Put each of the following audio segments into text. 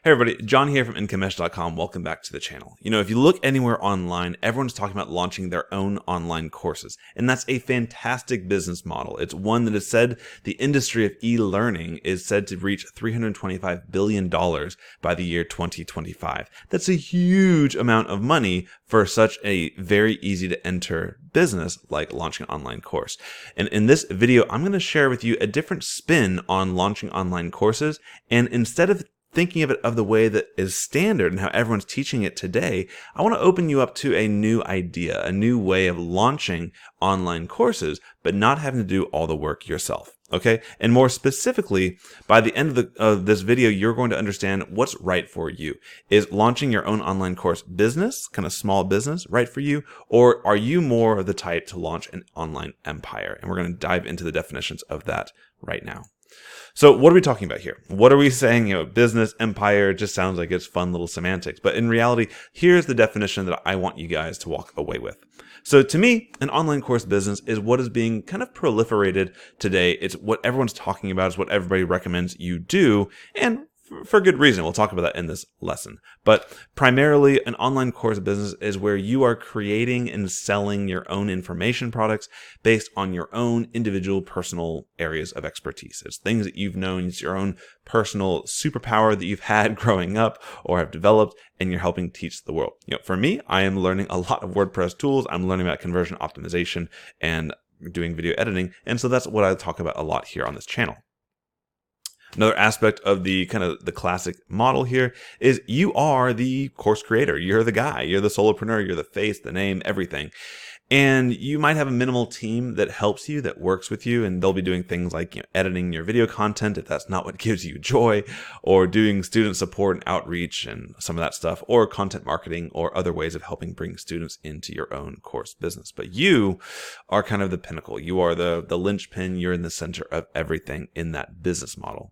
Hey everybody, John here from IncomeEdge.com. Welcome back to the channel. If you look anywhere online, everyone's talking about launching their own online courses. And that's a fantastic business model. It's one that is said the industry of e-learning is said to reach $325 billion by the year 2025. That's a huge amount of money for such a very easy to enter business like launching an online course. And in this video, I'm going to share with you a different spin on launching online courses. And instead of thinking of it of the way that is standard and how everyone's teaching it today, I want to open you up to a new idea, a new way of launching online courses, but not having to do all the work yourself. Okay? And more specifically, by the end of this video, you're going to understand what's right for you. Is launching your own online course business, kind of small business, right for you? Or are you more of the type to launch an online empire? And we're going to dive into the definitions of that right now. So what are we talking about here? What are we saying? Business, empire, just sounds like it's fun little semantics. But in reality, here's the definition that I want you guys to walk away with. So to me, an online course business is what is being kind of proliferated today. It's what everyone's talking about. It's what everybody recommends you do. And for good reason. We'll talk about that in this lesson. But primarily, an online course business is where you are creating and selling your own information products based on your own individual personal areas of expertise. It's things that you've known, it's your own personal superpower that you've had growing up or have developed, and you're helping teach the world. For me, I am learning a lot of WordPress tools. I'm learning about conversion optimization and doing video editing. And so that's what I talk about a lot here on this channel. Another aspect of the kind of the classic model here is you are the course creator. You're the guy. You're the solopreneur. You're the face, the name, everything. And you might have a minimal team that helps you, that works with you, and they'll be doing things like editing your video content if that's not what gives you joy, or doing student support and outreach and some of that stuff, or content marketing or other ways of helping bring students into your own course business. But you are kind of the pinnacle. You are the linchpin. You're in the center of everything in that business model.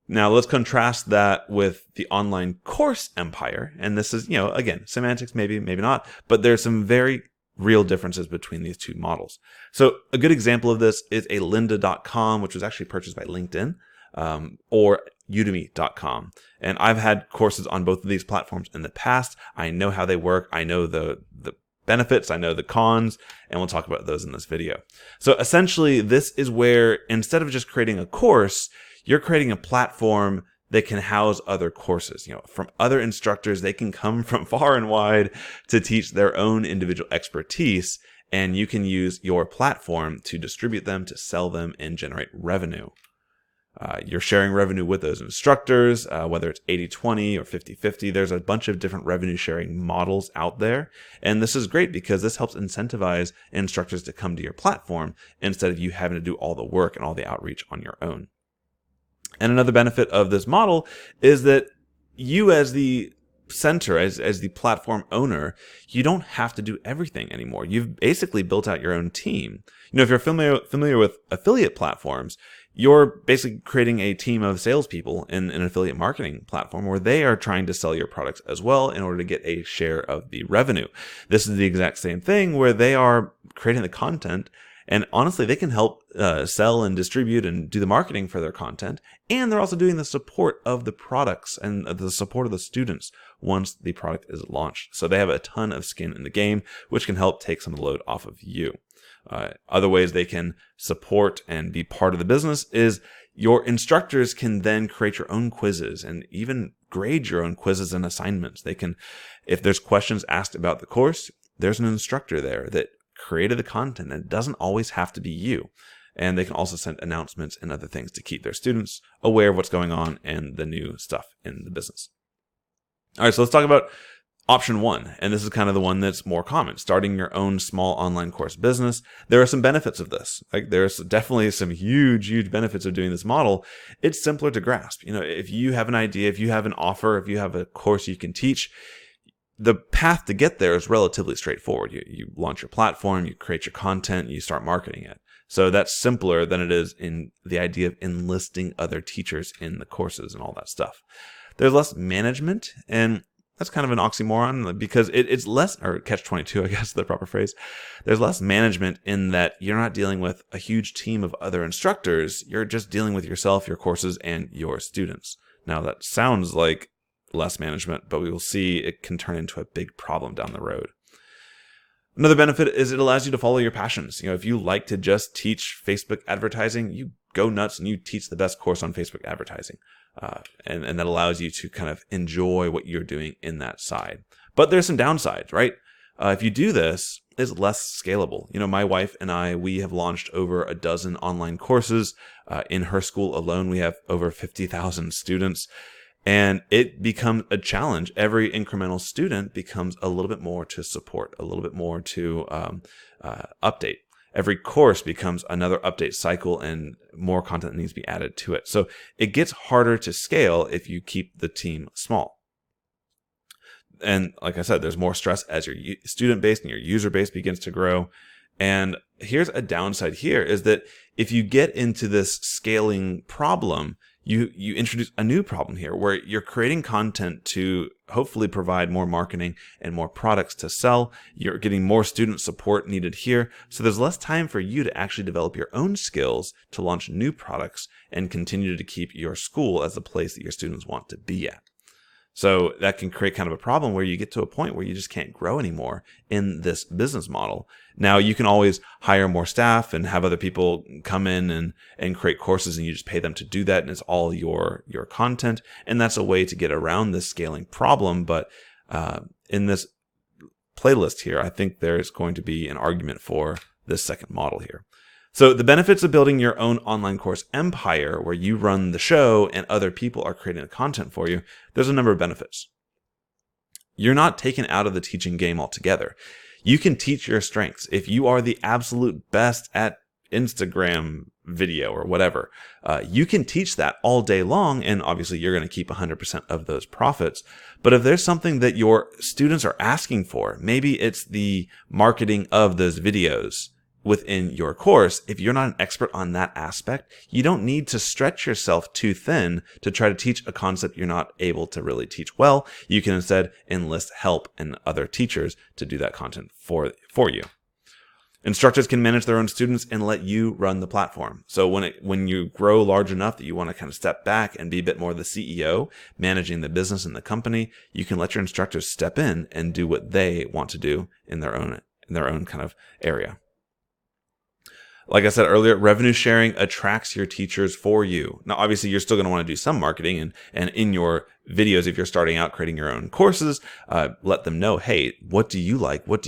Now, let's contrast that with the online course empire. And this is, again, semantics, maybe not, but there's some very real differences between these two models. So a good example of this is a lynda.com, which was actually purchased by LinkedIn, or udemy.com. And I've had courses on both of these platforms in the past. I know how they work. I know the benefits, I know the cons, and we'll talk about those in this video. So essentially, this is where instead of just creating a course, you're creating a platform that can house other courses. From other instructors, they can come from far and wide to teach their own individual expertise, and you can use your platform to distribute them, to sell them, and generate revenue. You're sharing revenue with those instructors, whether it's 80-20 or 50-50. There's a bunch of different revenue sharing models out there. And this is great because this helps incentivize instructors to come to your platform instead of you having to do all the work and all the outreach on your own. And another benefit of this model is that you as the center, as the platform owner, you don't have to do everything anymore. You've basically built out your own team. If you're familiar with affiliate platforms, you're basically creating a team of salespeople in an affiliate marketing platform where they are trying to sell your products as well in order to get a share of the revenue. This is the exact same thing where they are creating the content. And honestly, they can help sell and distribute and do the marketing for their content. And they're also doing the support of the products and the support of the students once the product is launched. So they have a ton of skin in the game, which can help take some of the load off of you. Other ways they can support and be part of the business is your instructors can then create your own quizzes and even grade your own quizzes and assignments. They can, if there's questions asked about the course, there's an instructor there that created the content, and it doesn't always have to be you. And they can also send announcements and other things to keep their students aware of what's going on and the new stuff in the business. All right, so let's talk about option one. And this is kind of the one that's more common, starting your own small online course business. There are some benefits of this. Like there's definitely some huge benefits of doing this model. It's simpler to grasp. If you have an idea, if you have an offer, if you have a course you can teach, the path to get there is relatively straightforward. You launch your platform, you create your content, you start marketing it. So that's simpler than it is in the idea of enlisting other teachers in the courses and all that stuff. There's less management, and that's kind of an oxymoron because it's less, or catch-22, I guess is the proper phrase. There's less management in that you're not dealing with a huge team of other instructors. You're just dealing with yourself, your courses, and your students. Now that sounds like less management, but we will see it can turn into a big problem down the road. Another benefit is it allows you to follow your passions. If you like to just teach Facebook advertising, you go nuts and you teach the best course on Facebook advertising. And that allows you to kind of enjoy what you're doing in that side. But there's some downsides, right? If you do this, it's less scalable. My wife and I, we have launched over a dozen online courses. In her school alone, we have over 50,000 students. And it becomes a challenge. Every incremental student becomes a little bit more to support, a little bit more to update. Every course becomes another update cycle and more content needs to be added to it. So it gets harder to scale if you keep the team small. And like I said, there's more stress as your student base and your user base begins to grow. And here's a downside here is that if you get into this scaling problem, you introduce a new problem here where you're creating content to hopefully provide more marketing and more products to sell. You're getting more student support needed here. So there's less time for you to actually develop your own skills to launch new products and continue to keep your school as the place that your students want to be at. So that can create kind of a problem where you get to a point where you just can't grow anymore in this business model. Now, you can always hire more staff and have other people come in and create courses, and you just pay them to do that, and it's all your content. And that's a way to get around this scaling problem. But in this playlist here, I think there's going to be an argument for this second model here. So the benefits of building your own online course empire where you run the show and other people are creating the content for you, there's a number of benefits. You're not taken out of the teaching game altogether. You can teach your strengths. If you are the absolute best at Instagram video or whatever, you can teach that all day long, and obviously you're going to keep 100% of those profits. But if there's something that your students are asking for, maybe it's the marketing of those videos within your course, if you're not an expert on that aspect, you don't need to stretch yourself too thin to try to teach a concept you're not able to really teach well. You can instead enlist help and other teachers to do that content for you. Instructors can manage their own students and let you run the platform. So when you grow large enough that you want to kind of step back and be a bit more the CEO, managing the business and the company, you can let your instructors step in and do what they want to do in their own kind of area. Like I said earlier, revenue sharing attracts your teachers for you. Now, obviously, you're still going to want to do some marketing, and in your videos, if you're starting out creating your own courses, let them know, hey, what do you like? What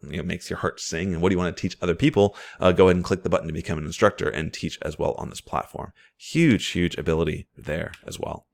makes your heart sing? And what do you want to teach other people? Go ahead and click the button to become an instructor and teach as well on this platform. Huge ability there as well.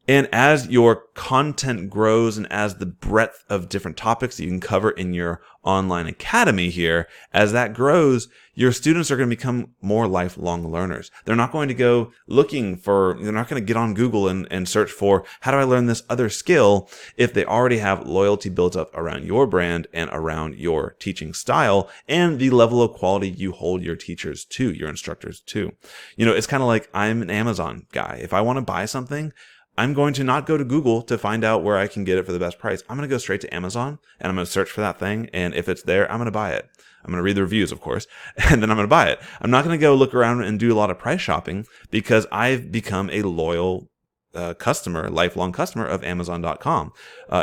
And as your content grows and as the breadth of different topics that you can cover in your online academy here, as that grows, your students are going to become more lifelong learners. They're not going to go they're not going to get on Google and search for, how do I learn this other skill, if they already have loyalty built up around your brand and around your teaching style and the level of quality you hold your teachers to, your instructors to. It's kind of like I'm an Amazon guy. If I want to buy something, I'm going to not go to Google to find out where I can get it for the best price. I'm going to go straight to Amazon and I'm going to search for that thing. And if it's there, I'm going to buy it. I'm going to read the reviews, of course, and then I'm going to buy it. I'm not going to go look around and do a lot of price shopping because I've become a loyal lifelong customer of Amazon.com.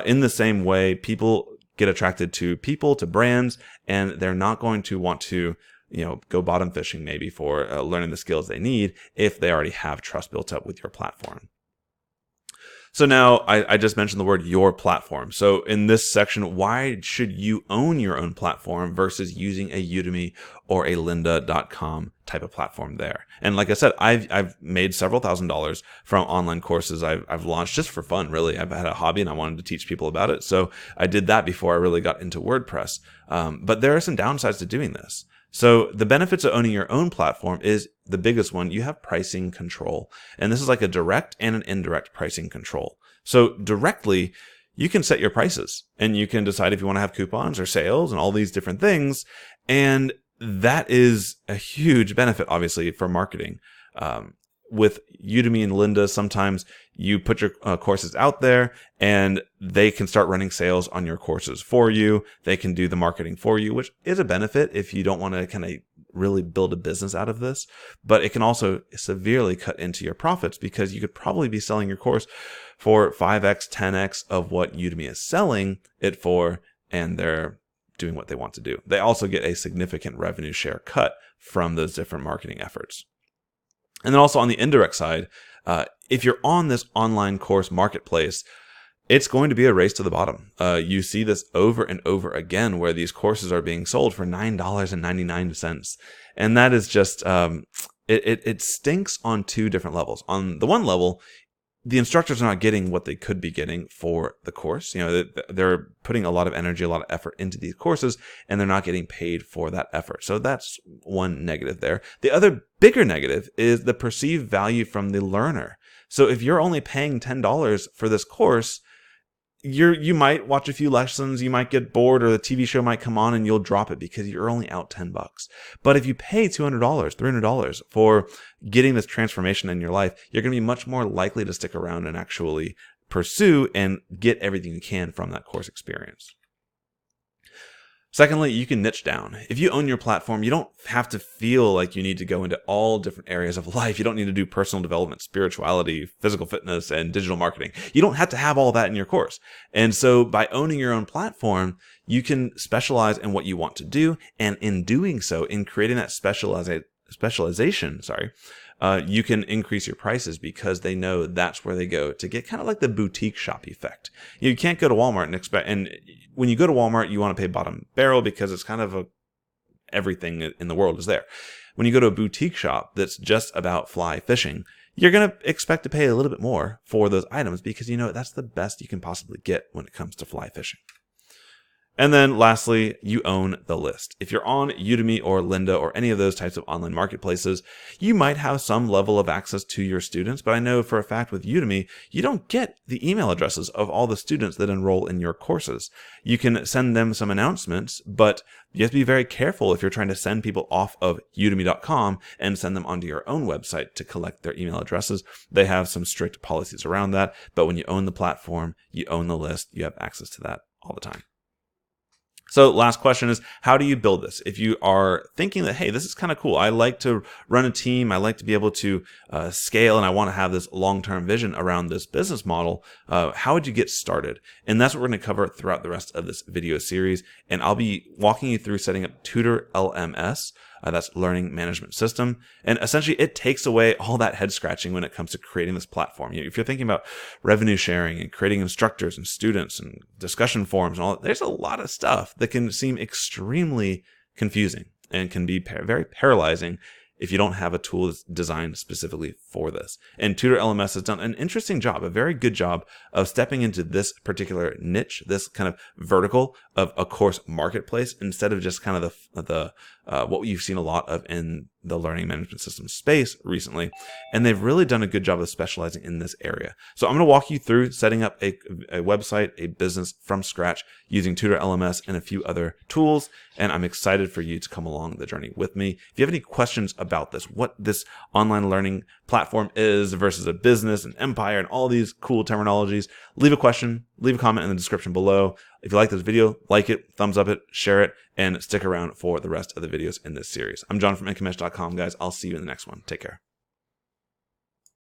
In the same way, people get attracted to people, to brands, and they're not going to want to go bottom fishing maybe for learning the skills they need if they already have trust built up with your platform. So now I just mentioned the word your platform. So in this section, why should you own your own platform versus using a Udemy or a lynda.com type of platform there? And like I said, I've made several $1,000s from online courses I've launched just for fun, really. I've had a hobby and I wanted to teach people about it. So I did that before I really got into WordPress. But there are some downsides to doing this. So the benefits of owning your own platform is the biggest one. You have pricing control. And this is like a direct and an indirect pricing control. So directly, you can set your prices and you can decide if you want to have coupons or sales and all these different things. And that is a huge benefit, obviously, for marketing. With Udemy and Lynda, sometimes you put your courses out there and they can start running sales on your courses for you. They can do the marketing for you, which is a benefit if you don't want to kind of really build a business out of this, but it can also severely cut into your profits because you could probably be selling your course for 5x, 10x of what Udemy is selling it for, and they're doing what they want to do. They also get a significant revenue share cut from those different marketing efforts. And then also on the indirect side, if you're on this online course marketplace, it's going to be a race to the bottom. You see this over and over again where these courses are being sold for $9.99. And that is just, it stinks on two different levels. On the one level, the instructors are not getting what they could be getting for the course. You know, they're putting a lot of energy, a lot of effort into these courses, and they're not getting paid for that effort. So that's one negative there. The other bigger negative is the perceived value from the learner. So if you're only paying $10 for this course, you might watch a few lessons, you might get bored, or the TV show might come on and you'll drop it because you're only out $10. But if you pay $200, $300 for getting this transformation in your life, you're going to be much more likely to stick around and actually pursue and get everything you can from that course experience. Secondly, you can niche down. If you own your platform, you don't have to feel like you need to go into all different areas of life. You don't need to do personal development, spirituality, physical fitness, and digital marketing. You don't have to have all that in your course. And so by owning your own platform, you can specialize in what you want to do. And in doing so, in creating that specialization, you can increase your prices because they know that's where they go to get kind of like the boutique shop effect. You can't go to Walmart and expect, and when you go to Walmart, you want to pay bottom barrel because it's kind of everything in the world is there. When you go to a boutique shop that's just about fly fishing, you're going to expect to pay a little bit more for those items because you know that's the best you can possibly get when it comes to fly fishing. And then lastly, you own the list. If you're on Udemy or Lynda or any of those types of online marketplaces, you might have some level of access to your students, but I know for a fact with Udemy, you don't get the email addresses of all the students that enroll in your courses. You can send them some announcements, but you have to be very careful if you're trying to send people off of udemy.com and send them onto your own website to collect their email addresses. They have some strict policies around that, but when you own the platform, you own the list, you have access to that all the time. So last question is, how do you build this? If you are thinking that, hey, this is kind of cool. I like to run a team. I like to be able to scale, and I want to have this long-term vision around this business model. How would you get started? And that's what we're going to cover throughout the rest of this video series. And I'll be walking you through setting up Tutor LMS. That's Learning Management System. And essentially, it takes away all that head scratching when it comes to creating this platform. If you're thinking about revenue sharing and creating instructors and students and discussion forums and all that, there's a lot of stuff that can seem extremely confusing and can be very paralyzing if you don't have a tool that's designed specifically for this. And Tutor LMS has done an interesting job, a very good job of stepping into this particular niche, this kind of vertical of a course marketplace, instead of just kind of the what you've seen a lot of in the learning management system space recently. And they've really done a good job of specializing in this area. So I'm going to walk you through setting up a website, a business from scratch using Tutor LMS and a few other tools. And I'm excited for you to come along the journey with me. If you have any questions about this, what this online learning platform is versus a business, an empire, and all these cool terminologies, leave a question, leave a comment in the description below. If you like this video, like it, thumbs up it, share it, and stick around for the rest of the videos in this series. I'm John from Incomesh.com, guys. I'll see you in the next one. Take care.